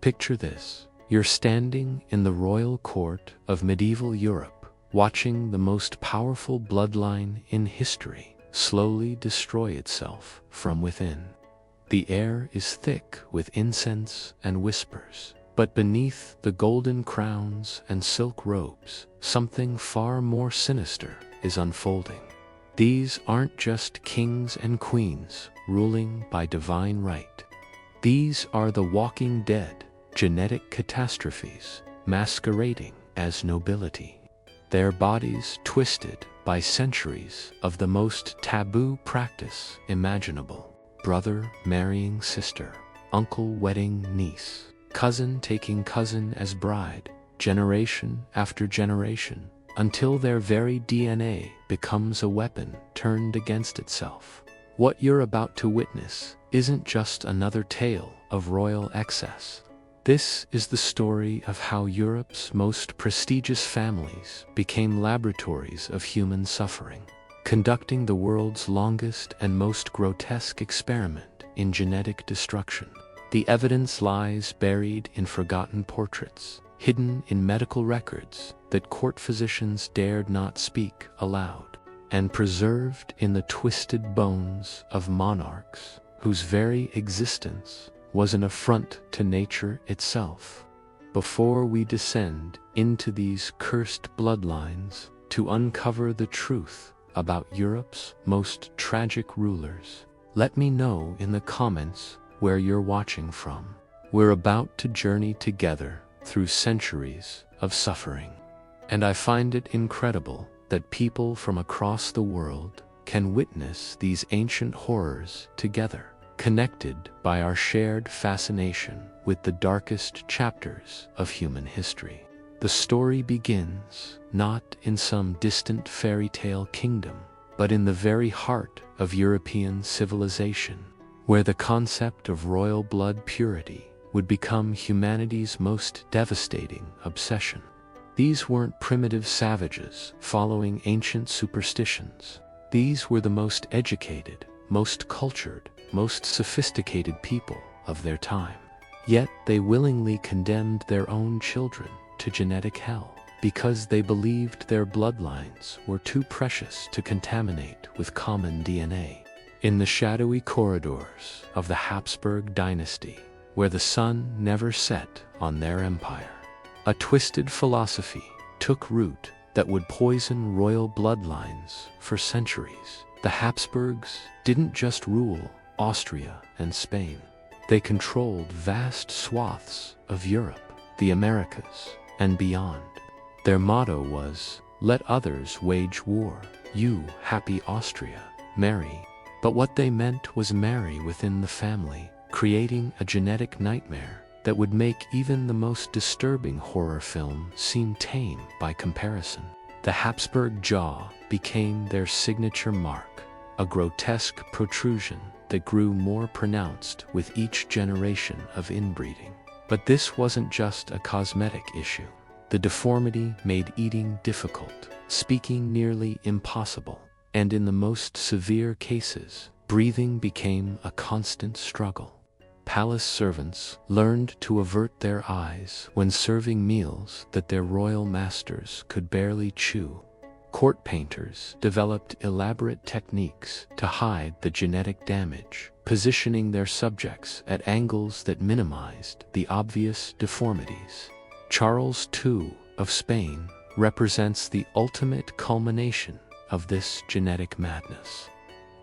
Picture this. You're standing in the royal court of medieval Europe, watching the most powerful bloodline in history slowly destroy itself from within. The air is thick with incense and whispers, but beneath the golden crowns and silk robes, something far more sinister is unfolding. These aren't just kings and queens ruling by divine right. These are the walking dead, genetic catastrophes masquerading as nobility. Their bodies twisted by centuries of the most taboo practice imaginable. Brother marrying sister, uncle wedding niece, cousin taking cousin as bride, generation after generation, until their very DNA becomes a weapon turned against itself. What you're about to witness isn't just another tale of royal excess. This is the story of how Europe's most prestigious families became laboratories of human suffering, conducting the world's longest and most grotesque experiment in genetic destruction. The evidence lies buried in forgotten portraits, hidden in medical records that court physicians dared not speak aloud, and preserved in the twisted bones of monarchs whose very existence was an affront to nature itself. Before we descend into these cursed bloodlines to uncover the truth about Europe's most tragic rulers, let me know in the comments where you're watching from. We're about to journey together through centuries of suffering, and I find it incredible that people from across the world can witness these ancient horrors together, connected by our shared fascination with the darkest chapters of human history. The story begins not in some distant fairy tale kingdom, but in the very heart of European civilization, where the concept of royal blood purity would become humanity's most devastating obsession. These weren't primitive savages following ancient superstitions. These were the most educated, most cultured, most sophisticated people of their time. Yet they willingly condemned their own children to genetic hell because they believed their bloodlines were too precious to contaminate with common DNA. In the shadowy corridors of the Habsburg dynasty, where the sun never set on their empire, a twisted philosophy took root that would poison royal bloodlines for centuries. The Habsburgs didn't just rule Austria and Spain. They controlled vast swaths of Europe, the Americas, and beyond. Their motto was, "Let others wage war, you, happy Austria, marry." But what they meant was marry within the family, creating a genetic nightmare that would make even the most disturbing horror film seem tame by comparison. The Habsburg jaw became their signature mark, a grotesque protrusion that grew more pronounced with each generation of inbreeding. But this wasn't just a cosmetic issue. The deformity made eating difficult, speaking nearly impossible, and in the most severe cases, breathing became a constant struggle. Palace servants learned to avert their eyes when serving meals that their royal masters could barely chew. Court painters developed elaborate techniques to hide the genetic damage, positioning their subjects at angles that minimized the obvious deformities. Charles II of Spain represents the ultimate culmination of this genetic madness.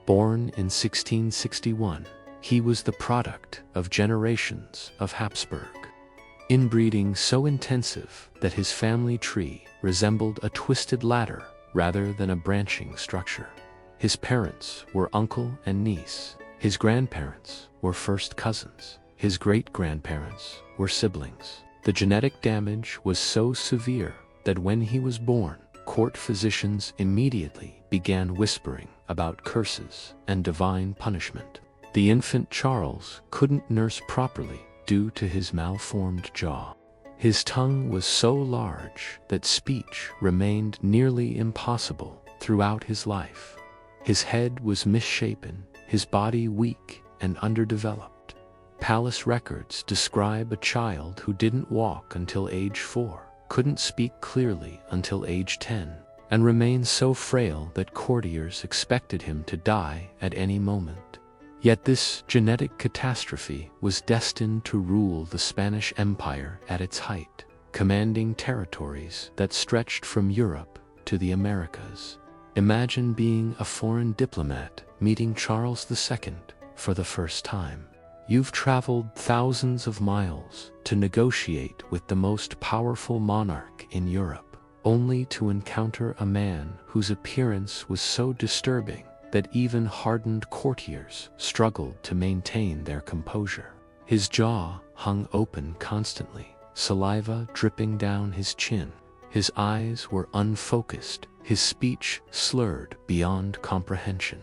Born in 1661, he was the product of generations of Habsburg. Inbreeding so intensive that his family tree resembled a twisted ladder rather than a branching structure. His parents were uncle and niece. His grandparents were first cousins. His great-grandparents were siblings. The genetic damage was so severe that when he was born, court physicians immediately began whispering about curses and divine punishment. The infant Charles couldn't nurse properly due to his malformed jaw. His tongue was so large that speech remained nearly impossible throughout his life. His head was misshapen, his body weak and underdeveloped. Palace records describe a child who didn't walk until age 4, couldn't speak clearly until age 10, and remained so frail that courtiers expected him to die at any moment. Yet this genetic catastrophe was destined to rule the Spanish Empire at its height, commanding territories that stretched from Europe to the Americas. Imagine being a foreign diplomat meeting Charles II for the first time. You've traveled thousands of miles to negotiate with the most powerful monarch in Europe, only to encounter a man whose appearance was so disturbing that even hardened courtiers struggled to maintain their composure. His jaw hung open constantly, saliva dripping down his chin. His eyes were unfocused, his speech slurred beyond comprehension.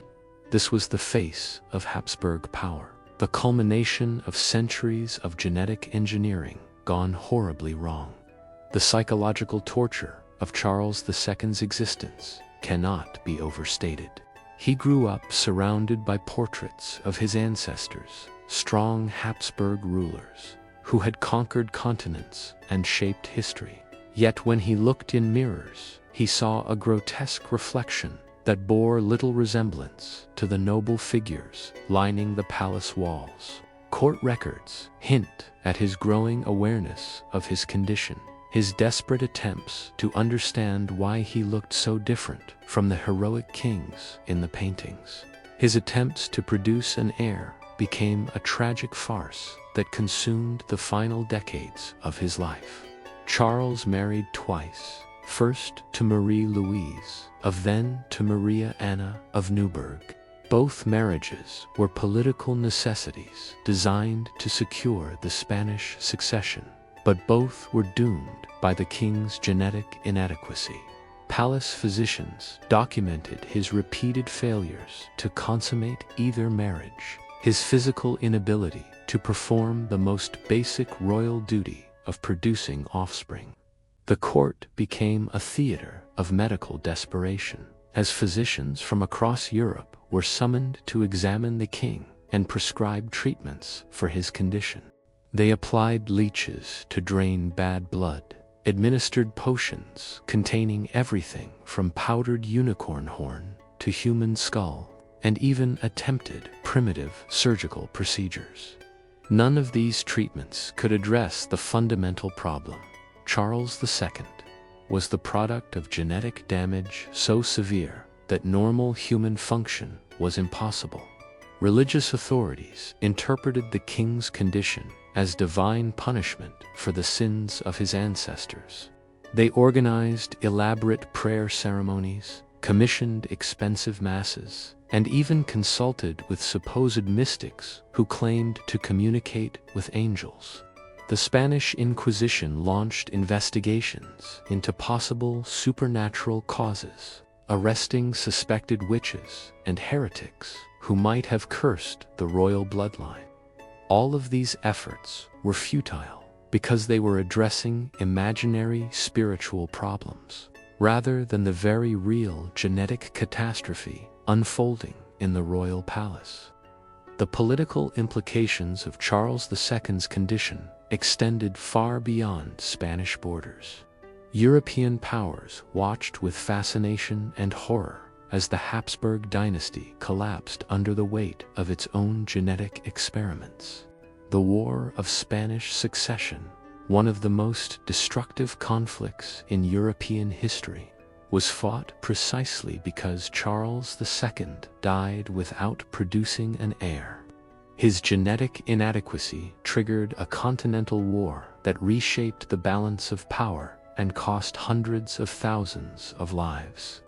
This was the face of Habsburg power, the culmination of centuries of genetic engineering gone horribly wrong. The psychological torture of Charles II's existence cannot be overstated. He grew up surrounded by portraits of his ancestors, strong Habsburg rulers, who had conquered continents and shaped history. Yet when he looked in mirrors, he saw a grotesque reflection that bore little resemblance to the noble figures lining the palace walls. Court records hint at his growing awareness of his condition, his desperate attempts to understand why he looked so different from the heroic kings in the paintings. His attempts to produce an heir became a tragic farce that consumed the final decades of his life. Charles married twice, first to Marie Louise, then to Maria Anna of Neuburg. Both marriages were political necessities designed to secure the Spanish succession, but both were doomed by the king's genetic inadequacy. Palace physicians documented his repeated failures to consummate either marriage, his physical inability to perform the most basic royal duty of producing offspring. The court became a theater of medical desperation, as physicians from across Europe were summoned to examine the king and prescribe treatments for his condition. They applied leeches to drain bad blood, administered potions containing everything from powdered unicorn horn to human skull, and even attempted primitive surgical procedures. None of these treatments could address the fundamental problem. Charles II was the product of genetic damage so severe that normal human function was impossible. Religious authorities interpreted the king's condition as divine punishment for the sins of his ancestors. They organized elaborate prayer ceremonies, commissioned expensive masses, and even consulted with supposed mystics who claimed to communicate with angels. The Spanish Inquisition launched investigations into possible supernatural causes, arresting suspected witches and heretics who might have cursed the royal bloodline. All of these efforts were futile because they were addressing imaginary spiritual problems, rather than the very real genetic catastrophe unfolding in the royal palace. The political implications of Charles II's condition extended far beyond Spanish borders. European powers watched with fascination and horror as the Habsburg dynasty collapsed under the weight of its own genetic experiments. The War of Spanish Succession, one of the most destructive conflicts in European history, was fought precisely because Charles II died without producing an heir. His genetic inadequacy triggered a continental war that reshaped the balance of power and cost hundreds of thousands of lives.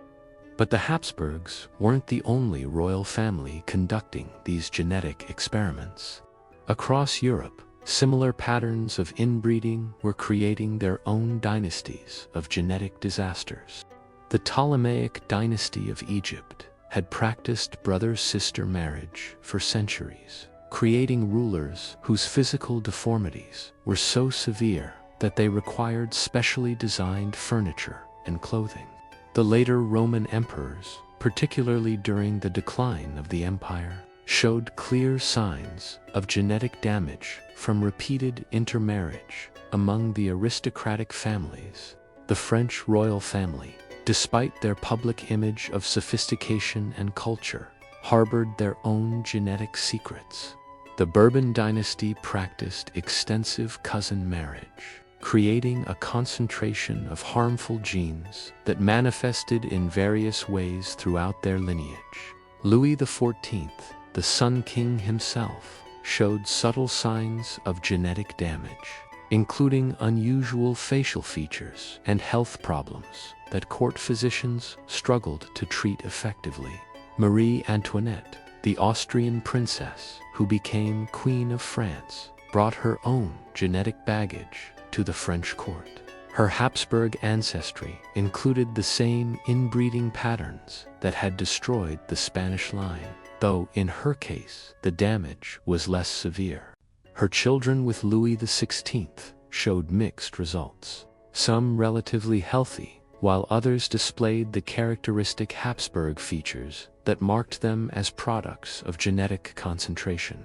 But the Habsburgs weren't the only royal family conducting these genetic experiments. Across Europe, similar patterns of inbreeding were creating their own dynasties of genetic disasters. The Ptolemaic dynasty of Egypt had practiced brother-sister marriage for centuries, creating rulers whose physical deformities were so severe that they required specially designed furniture and clothing. The later Roman emperors, particularly during the decline of the empire, showed clear signs of genetic damage from repeated intermarriage among the aristocratic families. The French royal family, despite their public image of sophistication and culture, harbored their own genetic secrets. The Bourbon dynasty practiced extensive cousin marriage, creating a concentration of harmful genes that manifested in various ways throughout their lineage. Louis XIV, the Sun King himself, showed subtle signs of genetic damage, including unusual facial features and health problems that court physicians struggled to treat effectively. Marie Antoinette, the Austrian princess who became Queen of France, brought her own genetic baggage to the French court. Her Habsburg ancestry included the same inbreeding patterns that had destroyed the Spanish line, though in her case the damage was less severe. Her children with Louis XVI showed mixed results, some relatively healthy, while others displayed the characteristic Habsburg features that marked them as products of genetic concentration.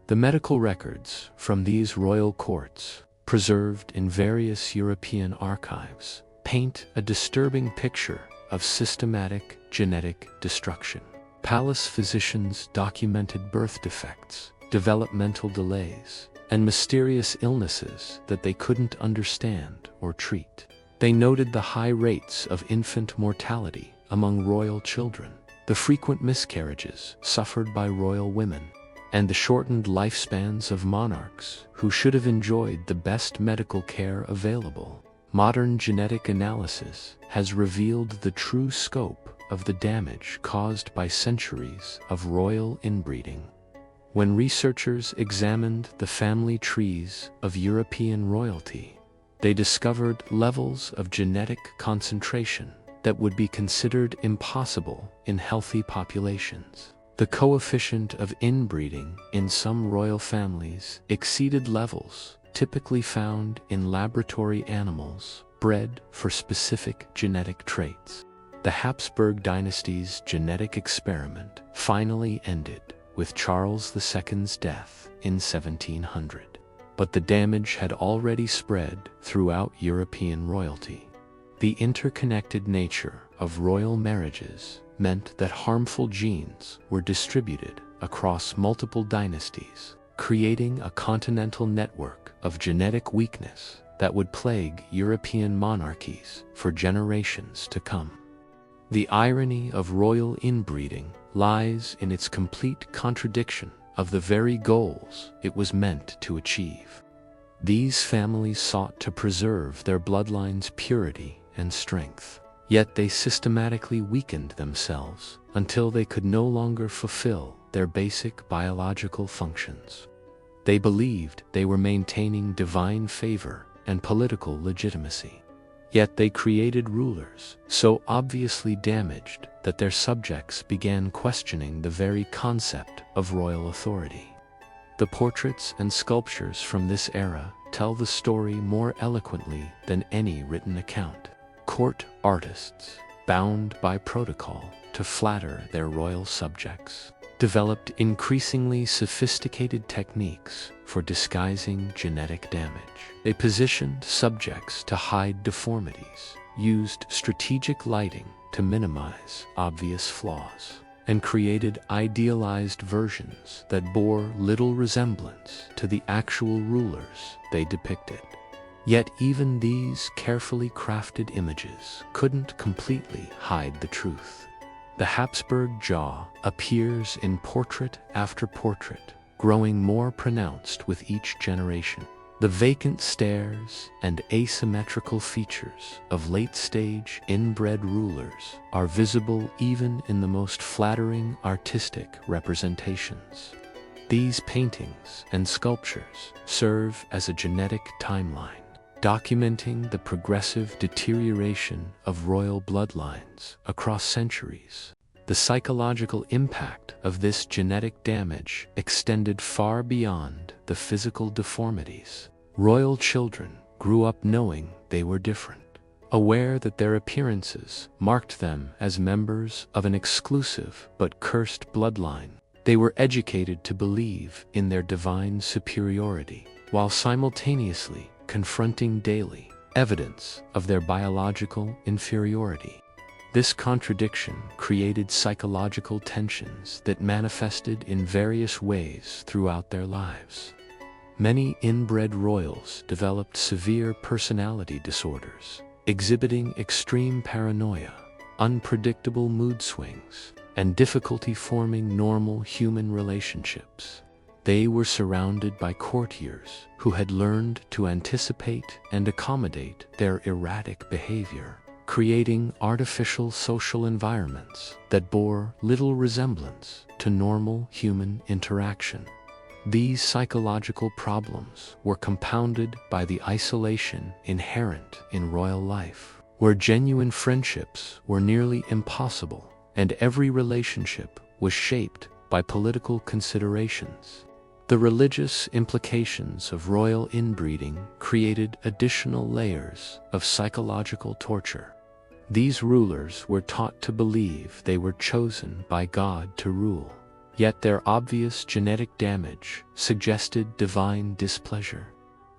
The medical records from these royal courts, preserved in various European archives, paint a disturbing picture of systematic genetic destruction. Palace physicians documented birth defects, developmental delays, and mysterious illnesses that they couldn't understand or treat. They noted the high rates of infant mortality among royal children, the frequent miscarriages suffered by royal women, and the shortened lifespans of monarchs who should have enjoyed the best medical care available. Modern genetic analysis has revealed the true scope of the damage caused by centuries of royal inbreeding. When researchers examined the family trees of European royalty, they discovered levels of genetic concentration that would be considered impossible in healthy populations. The coefficient of inbreeding in some royal families exceeded levels typically found in laboratory animals bred for specific genetic traits. The Habsburg dynasty's genetic experiment finally ended with Charles II's death in 1700. But the damage had already spread throughout European royalty. The interconnected nature of royal marriages meant that harmful genes were distributed across multiple dynasties, creating a continental network of genetic weakness that would plague European monarchies for generations to come. The irony of royal inbreeding lies in its complete contradiction of the very goals it was meant to achieve. These families sought to preserve their bloodline's purity and strength, yet they systematically weakened themselves until they could no longer fulfill their basic biological functions. They believed they were maintaining divine favor and political legitimacy. Yet they created rulers so obviously damaged that their subjects began questioning the very concept of royal authority. The portraits and sculptures from this era tell the story more eloquently than any written account. Court artists, bound by protocol to flatter their royal subjects, developed increasingly sophisticated techniques for disguising genetic damage. They positioned subjects to hide deformities, used strategic lighting to minimize obvious flaws, and created idealized versions that bore little resemblance to the actual rulers they depicted. Yet even these carefully crafted images couldn't completely hide the truth. The Habsburg jaw appears in portrait after portrait, growing more pronounced with each generation. The vacant stares and asymmetrical features of late-stage inbred rulers are visible even in the most flattering artistic representations. These paintings and sculptures serve as a genetic timeline, documenting the progressive deterioration of royal bloodlines across centuries. The psychological impact of this genetic damage extended far beyond the physical deformities. Royal children grew up knowing they were different, aware that their appearances marked them as members of an exclusive but cursed bloodline. They were educated to believe in their divine superiority, while simultaneously confronting daily evidence of their biological inferiority. This contradiction created psychological tensions that manifested in various ways throughout their lives. Many inbred royals developed severe personality disorders, exhibiting extreme paranoia, unpredictable mood swings, and difficulty forming normal human relationships. They were surrounded by courtiers who had learned to anticipate and accommodate their erratic behavior, creating artificial social environments that bore little resemblance to normal human interaction. These psychological problems were compounded by the isolation inherent in royal life, where genuine friendships were nearly impossible, and every relationship was shaped by political considerations. The religious implications of royal inbreeding created additional layers of psychological torture. These rulers were taught to believe they were chosen by God to rule, yet their obvious genetic damage suggested divine displeasure.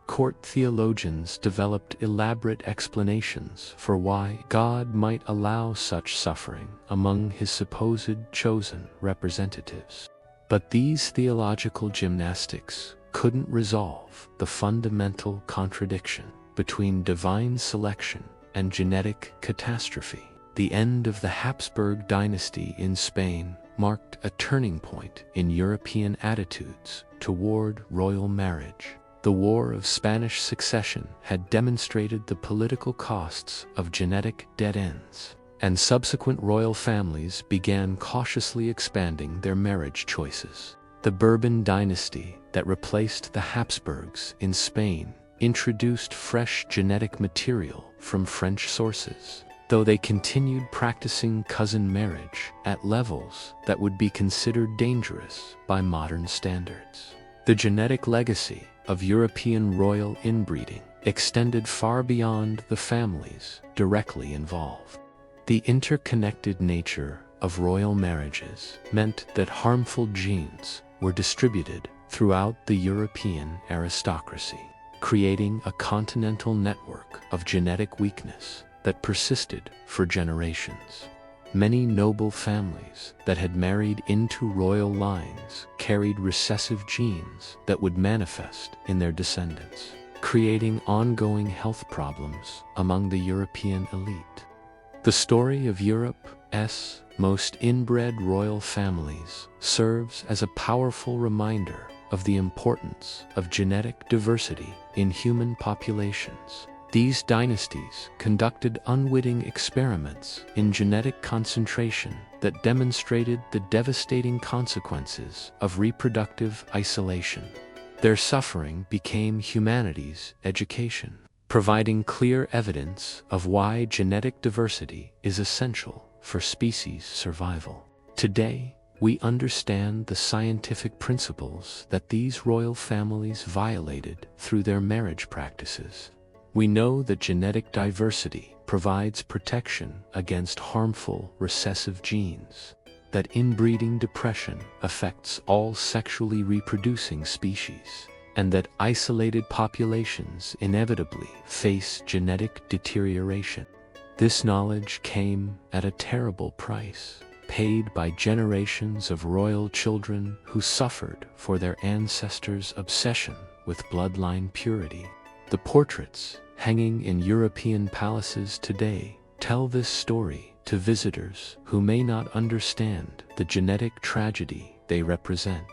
Court theologians developed elaborate explanations for why God might allow such suffering among his supposed chosen representatives. But these theological gymnastics couldn't resolve the fundamental contradiction between divine selection and genetic catastrophe. The end of the Habsburg dynasty in Spain marked a turning point in European attitudes toward royal marriage. The War of Spanish Succession had demonstrated the political costs of genetic dead ends, and subsequent royal families began cautiously expanding their marriage choices. The Bourbon dynasty that replaced the Habsburgs in Spain introduced fresh genetic material from French sources, though they continued practicing cousin marriage at levels that would be considered dangerous by modern standards. The genetic legacy of European royal inbreeding extended far beyond the families directly involved. The interconnected nature of royal marriages meant that harmful genes were distributed throughout the European aristocracy, creating a continental network of genetic weakness that persisted for generations. Many noble families that had married into royal lines carried recessive genes that would manifest in their descendants, creating ongoing health problems among the European elite. The story of Europe's most inbred royal families serves as a powerful reminder of the importance of genetic diversity in human populations. These dynasties conducted unwitting experiments in genetic concentration that demonstrated the devastating consequences of reproductive isolation. Their suffering became humanity's education, providing clear evidence of why genetic diversity is essential for species survival. Today, we understand the scientific principles that these royal families violated through their marriage practices. We know that genetic diversity provides protection against harmful recessive genes, that inbreeding depression affects all sexually reproducing species, and that isolated populations inevitably face genetic deterioration. This knowledge came at a terrible price, paid by generations of royal children who suffered for their ancestors' obsession with bloodline purity. The portraits hanging in European palaces today tell this story to visitors who may not understand the genetic tragedy they represent.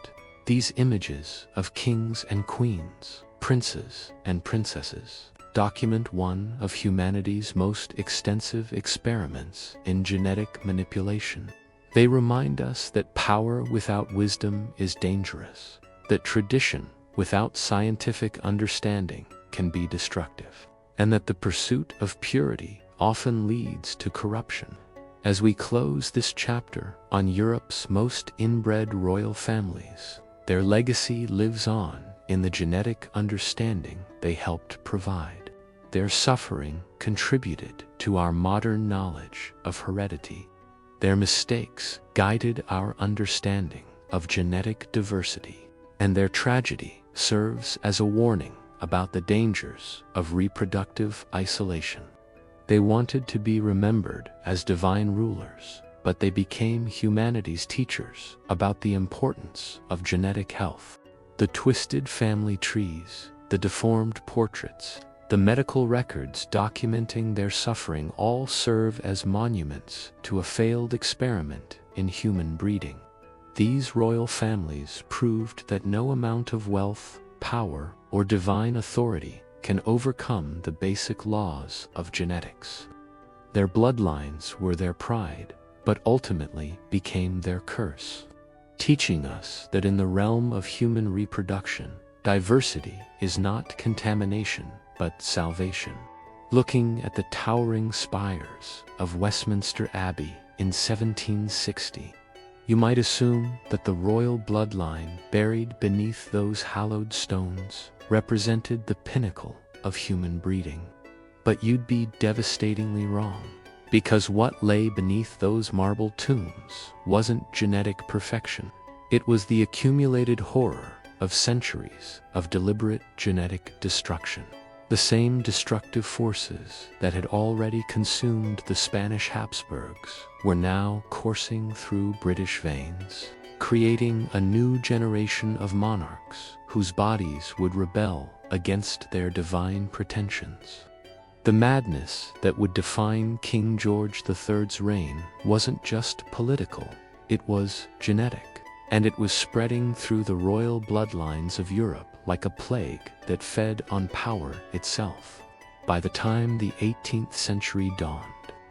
These images of kings and queens, princes and princesses, document one of humanity's most extensive experiments in genetic manipulation. They remind us that power without wisdom is dangerous, that tradition without scientific understanding can be destructive, and that the pursuit of purity often leads to corruption. As we close this chapter on Europe's most inbred royal families, their legacy lives on in the genetic understanding they helped provide. Their suffering contributed to our modern knowledge of heredity. Their mistakes guided our understanding of genetic diversity, and their tragedy serves as a warning about the dangers of reproductive isolation. They wanted to be remembered as divine rulers, but they became humanity's teachers about the importance of genetic health. The twisted family trees, the deformed portraits, the medical records documenting their suffering all serve as monuments to a failed experiment in human breeding. These royal families proved that no amount of wealth, power, or divine authority can overcome the basic laws of genetics. Their bloodlines were their pride, but ultimately became their curse, teaching us that in the realm of human reproduction, diversity is not contamination, but salvation. Looking at the towering spires of Westminster Abbey in 1760, you might assume that the royal bloodline buried beneath those hallowed stones represented the pinnacle of human breeding. But you'd be devastatingly wrong, because what lay beneath those marble tombs wasn't genetic perfection. It was the accumulated horror of centuries of deliberate genetic destruction. The same destructive forces that had already consumed the Spanish Habsburgs were now coursing through British veins, creating a new generation of monarchs whose bodies would rebel against their divine pretensions. The madness that would define King George III's reign wasn't just political, it was genetic, and it was spreading through the royal bloodlines of Europe like a plague that fed on power itself. By the time the 18th century dawned,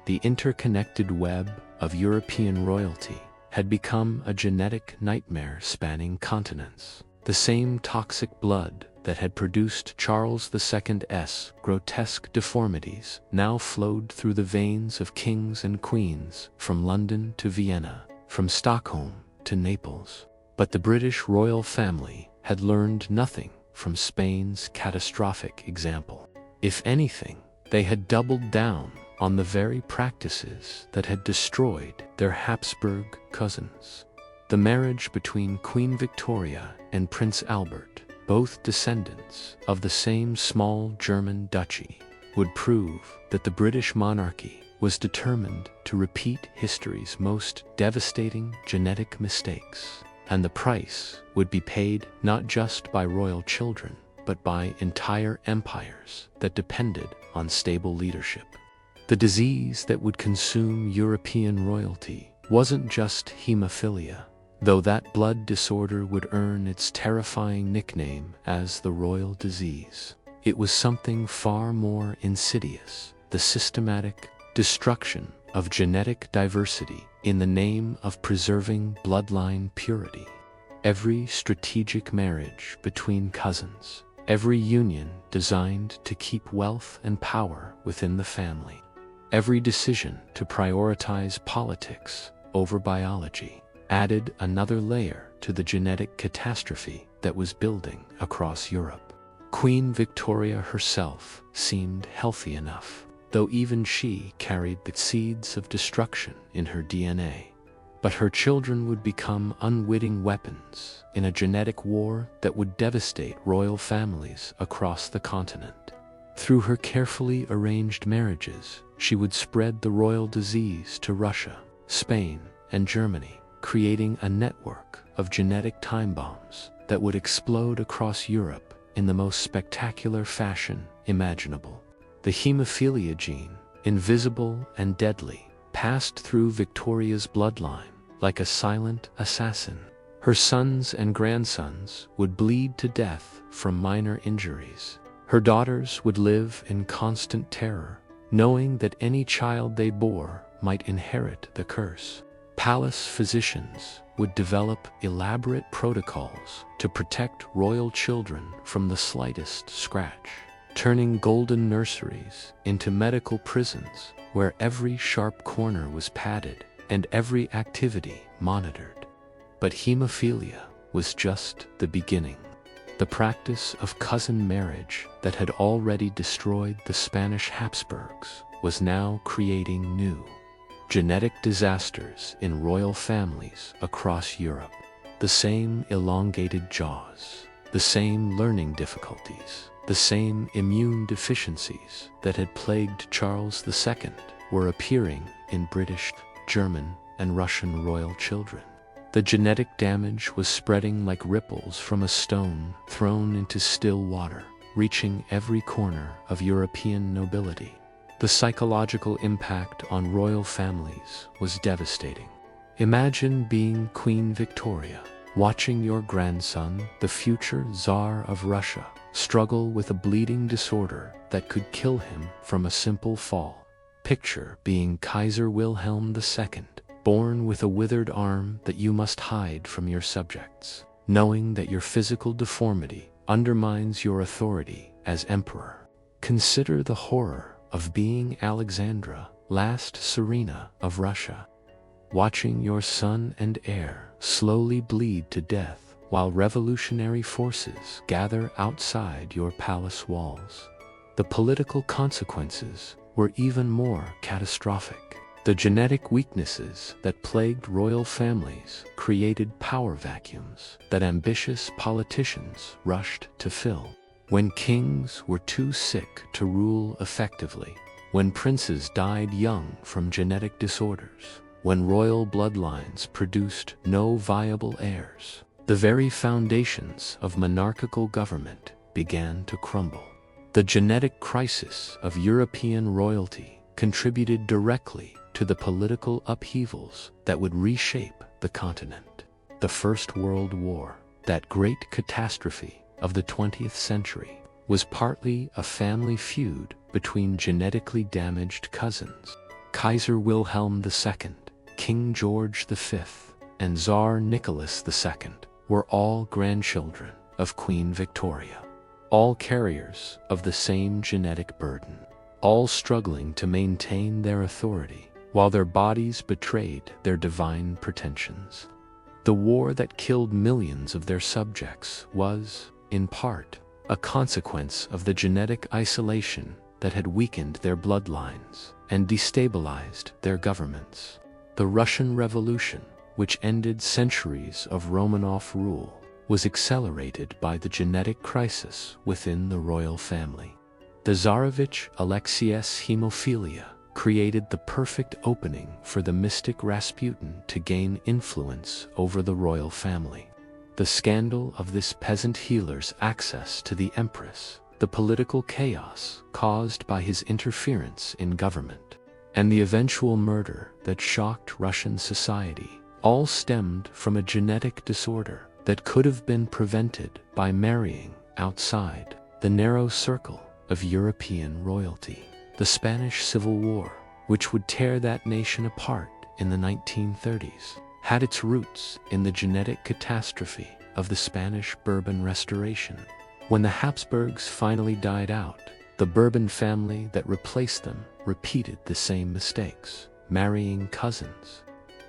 the interconnected web of European royalty had become a genetic nightmare spanning continents. The same toxic blood that had produced Charles II's grotesque deformities now flowed through the veins of kings and queens from London to Vienna, from Stockholm to Naples. But the British royal family had learned nothing from Spain's catastrophic example. If anything, they had doubled down on the very practices that had destroyed their Habsburg cousins. The marriage between Queen Victoria and Prince Albert, both descendants of the same small German duchy, would prove that the British monarchy was determined to repeat history's most devastating genetic mistakes, and the price would be paid not just by royal children, but by entire empires that depended on stable leadership. The disease that would consume European royalty wasn't just hemophilia, though that blood disorder would earn its terrifying nickname as the royal disease. It was something far more insidious: the systematic destruction of genetic diversity in the name of preserving bloodline purity. Every strategic marriage between cousins, every union designed to keep wealth and power within the family, every decision to prioritize politics over biology added another layer to the genetic catastrophe that was building across Europe. Queen Victoria herself seemed healthy enough, though even she carried the seeds of destruction in her DNA. But her children would become unwitting weapons in a genetic war that would devastate royal families across the continent. Through her carefully arranged marriages, she would spread the royal disease to Russia, Spain, and Germany, creating a network of genetic time bombs that would explode across Europe in the most spectacular fashion imaginable. The hemophilia gene, invisible and deadly, passed through Victoria's bloodline like a silent assassin. Her sons and grandsons would bleed to death from minor injuries. Her daughters would live in constant terror, knowing that any child they bore might inherit the curse. Palace physicians would develop elaborate protocols to protect royal children from the slightest scratch, turning golden nurseries into medical prisons where every sharp corner was padded and every activity monitored. But hemophilia was just the beginning. The practice of cousin marriage that had already destroyed the Spanish Habsburgs was now creating new genetic disasters in royal families across Europe. the same elongated jaws, the same learning difficulties, the same immune deficiencies that had plagued Charles II were appearing in British, German, and Russian royal children. The genetic damage was spreading like ripples from a stone thrown into still water, reaching every corner of European nobility. The psychological impact on royal families was devastating. Imagine being Queen Victoria, watching your grandson, the future Tsar of Russia, struggle with a bleeding disorder that could kill him from a simple fall. Picture being Kaiser Wilhelm II, born with a withered arm that you must hide from your subjects, knowing that your physical deformity undermines your authority as emperor. Consider the horror of being Alexandra, last Tsarina of Russia, watching your son and heir slowly bleed to death while revolutionary forces gather outside your palace walls. The political consequences were even more catastrophic. The genetic weaknesses that plagued royal families created power vacuums that ambitious politicians rushed to fill. When kings were too sick to rule effectively, when princes died young from genetic disorders, when royal bloodlines produced no viable heirs, the very foundations of monarchical government began to crumble. The genetic crisis of European royalty contributed directly to the political upheavals that would reshape the continent. The First World War, that great catastrophe of the 20th century, was partly a family feud between genetically damaged cousins. Kaiser Wilhelm II, King George V, and Tsar Nicholas II were all grandchildren of Queen Victoria, all carriers of the same genetic burden, all struggling to maintain their authority while their bodies betrayed their divine pretensions. The war that killed millions of their subjects was, in part, a consequence of the genetic isolation that had weakened their bloodlines and destabilized their governments. The Russian Revolution, which ended centuries of Romanov rule, was accelerated by the genetic crisis within the royal family. The Tsarevich Alexiei's hemophilia created the perfect opening for the mystic Rasputin to gain influence over the royal family. The scandal of this peasant healer's access to the empress, the political chaos caused by his interference in government, and the eventual murder that shocked Russian society, all stemmed from a genetic disorder that could have been prevented by marrying outside the narrow circle of European royalty. The Spanish Civil War, which would tear that nation apart in the 1930s, had its roots in the genetic catastrophe of the Spanish Bourbon Restoration. When the Habsburgs finally died out, the Bourbon family that replaced them repeated the same mistakes, marrying cousins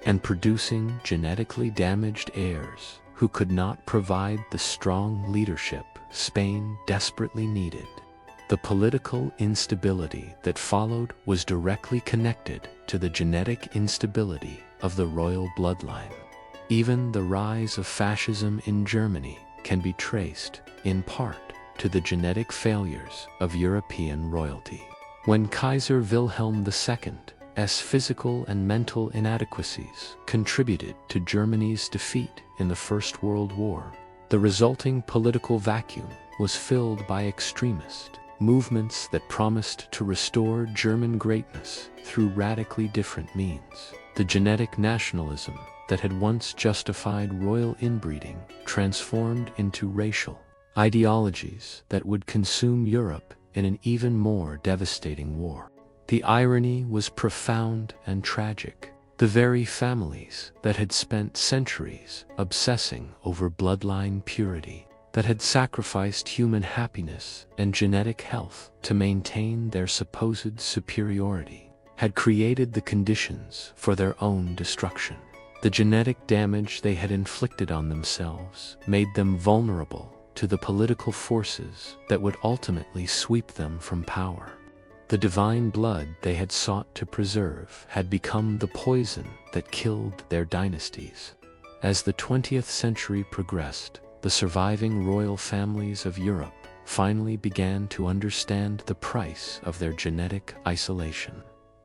and producing genetically damaged heirs who could not provide the strong leadership Spain desperately needed. The political instability that followed was directly connected to the genetic instability of the royal bloodline. Even the rise of fascism in Germany can be traced, in part, to the genetic failures of European royalty. When Kaiser Wilhelm II's physical and mental inadequacies contributed to Germany's defeat in the First World War, the resulting political vacuum was filled by extremist movements that promised to restore German greatness through radically different means. The genetic nationalism that had once justified royal inbreeding transformed into racial ideologies that would consume Europe in an even more devastating war. The irony was profound and tragic. The very families that had spent centuries obsessing over bloodline purity, that had sacrificed human happiness and genetic health to maintain their supposed superiority, had created the conditions for their own destruction. The genetic damage they had inflicted on themselves made them vulnerable to the political forces that would ultimately sweep them from power. The divine blood they had sought to preserve had become the poison that killed their dynasties. As the 20th century progressed, the surviving royal families of Europe finally began to understand the price of their genetic isolation.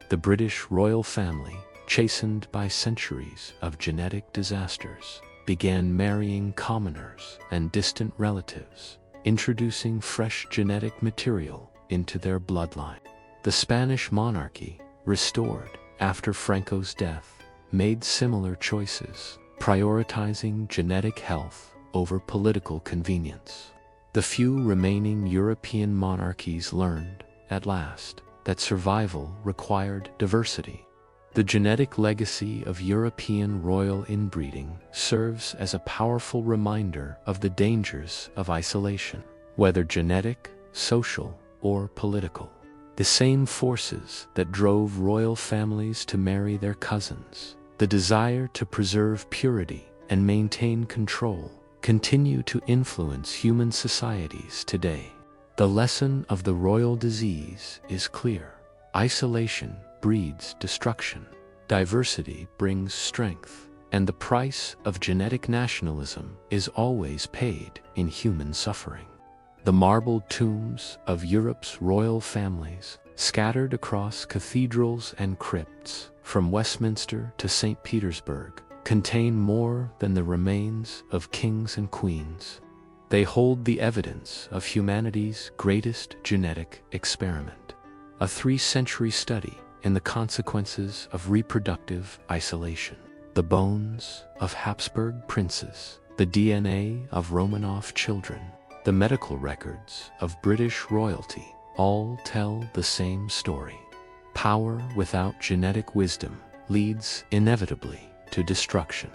The British royal family, chastened by centuries of genetic disasters, began marrying commoners and distant relatives, introducing fresh genetic material into their bloodline. The Spanish monarchy, restored after Franco's death, made similar choices, prioritizing genetic health over political convenience. The few remaining European monarchies learned, at last, that survival required diversity. The genetic legacy of European royal inbreeding serves as a powerful reminder of the dangers of isolation, whether genetic, social, or political. The same forces that drove royal families to marry their cousins, the desire to preserve purity and maintain control, continue to influence human societies today. The lesson of the royal disease is clear. Isolation breeds destruction. Diversity brings strength, and the price of genetic nationalism is always paid in human suffering. The marble tombs of Europe's royal families, scattered across cathedrals and crypts, from Westminster to St. Petersburg, contain more than the remains of kings and queens. They hold the evidence of humanity's greatest genetic experiment, a 3-century study in the consequences of reproductive isolation. The bones of Habsburg princes, the DNA of Romanov children, the medical records of British royalty, all tell the same story. Power without genetic wisdom leads inevitably to destruction.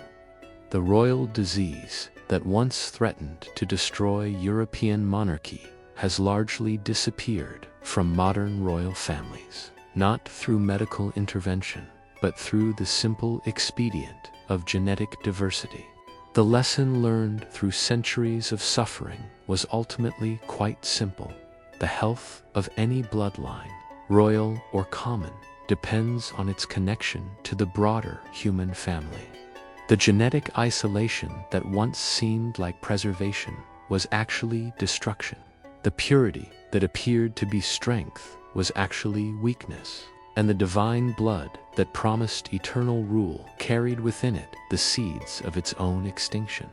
The royal disease that once threatened to destroy European monarchy has largely disappeared from modern royal families, not through medical intervention, but through the simple expedient of genetic diversity. The lesson learned through centuries of suffering was ultimately quite simple. The health of any bloodline, royal or common, depends on its connection to the broader human family. The genetic isolation that once seemed like preservation was actually destruction. The purity that appeared to be strength was actually weakness. And the divine blood that promised eternal rule carried within it the seeds of its own extinction.